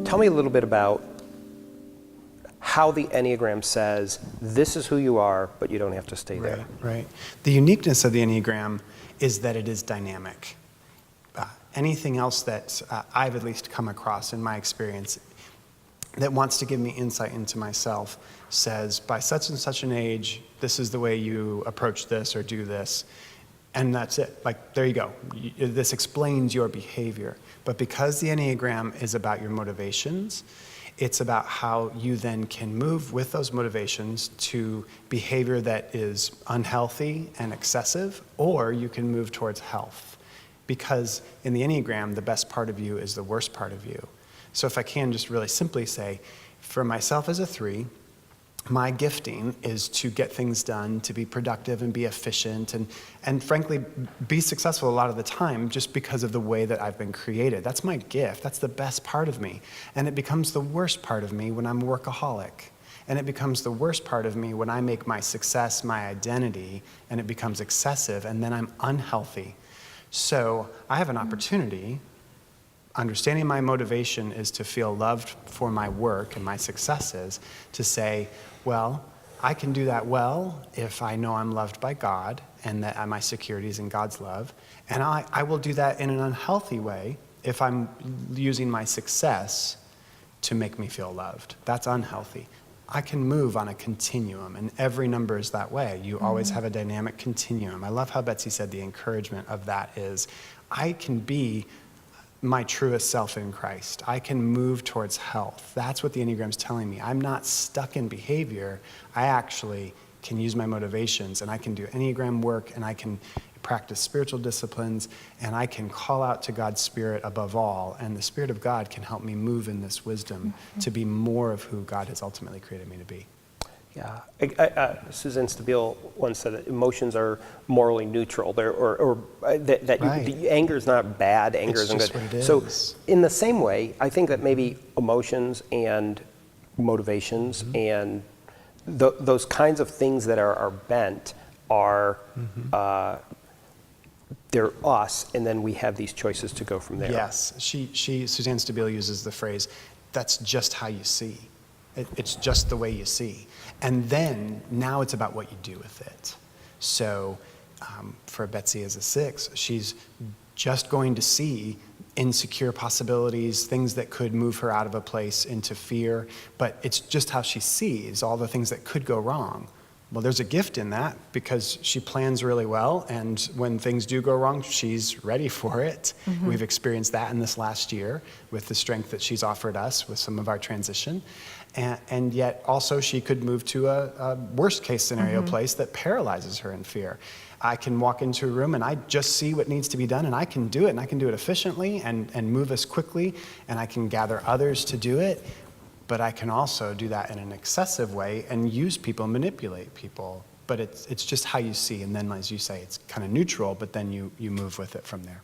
Tell me a little bit about how the Enneagram says, this is who you are, but you don't have to stay there. Right. The uniqueness of the Enneagram is that it is dynamic. Anything else that I've at least come across in my experience that wants to give me insight into myself says, by such and such an age, this is the way you approach this or do this. And that's it. Like, there you go. This explains your behavior. But because the Enneagram is about your motivations, it's about how you then can move with those motivations to behavior that is unhealthy and excessive, or you can move towards health. Because in the Enneagram, the best part of you is the worst part of you. So if I can just really simply say, for myself as a 3, my gifting is to get things done, to be productive and be efficient, and frankly, be successful a lot of the time just because of the way that I've been created. That's my gift. That's the best part of me. And it becomes the worst part of me when I'm a workaholic. And it becomes the worst part of me when I make my success my identity, and it becomes excessive, and then I'm unhealthy. So I have an opportunity. Understanding my motivation is to feel loved for my work and my successes, to say, well, I can do that well if I know I'm loved by God and that my security is in God's love. And I will do that in an unhealthy way if I'm using my success to make me feel loved. That's unhealthy. I can move on a continuum, and every number is that way. You always have a dynamic continuum. I love how Betsie said the encouragement of that is, I can be my truest self in Christ. I can move towards health. That's what the Enneagram's telling me. I'm not stuck in behavior. I actually can use my motivations, and I can do Enneagram work, and I can practice spiritual disciplines, and I can call out to God's Spirit above all, and the Spirit of God can help me move in this wisdom to be more of who God has ultimately created me to be. Yeah, Suzanne Stabile once said that emotions are morally neutral. Anger is not bad. Anger isn't good. What it is. So, in the same way, I think that maybe emotions and motivations and those kinds of things that are bent are they're us, and then we have these choices to go from there. Yes, Suzanne Stabile uses the phrase, "That's just how you see." It's just the way you see. And then, now it's about what you do with it. So for Betsie as a 6, she's just going to see insecure possibilities, things that could move her out of a place into fear, but it's just how she sees all the things that could go wrong. Well, there's a gift in that because she plans really well, and when things do go wrong, she's ready for it. We've experienced that in this last year with the strength that she's offered us with some of our transition. And yet also she could move to a worst case scenario place that paralyzes her in fear. I can walk into a room and I just see what needs to be done, and I can do it, and I can do it efficiently and move us quickly, and I can gather others to do it. But I can also do that in an excessive way and use people, manipulate people. But it's just how you see. And then, as you say, it's kind of neutral, but then you move with it from there.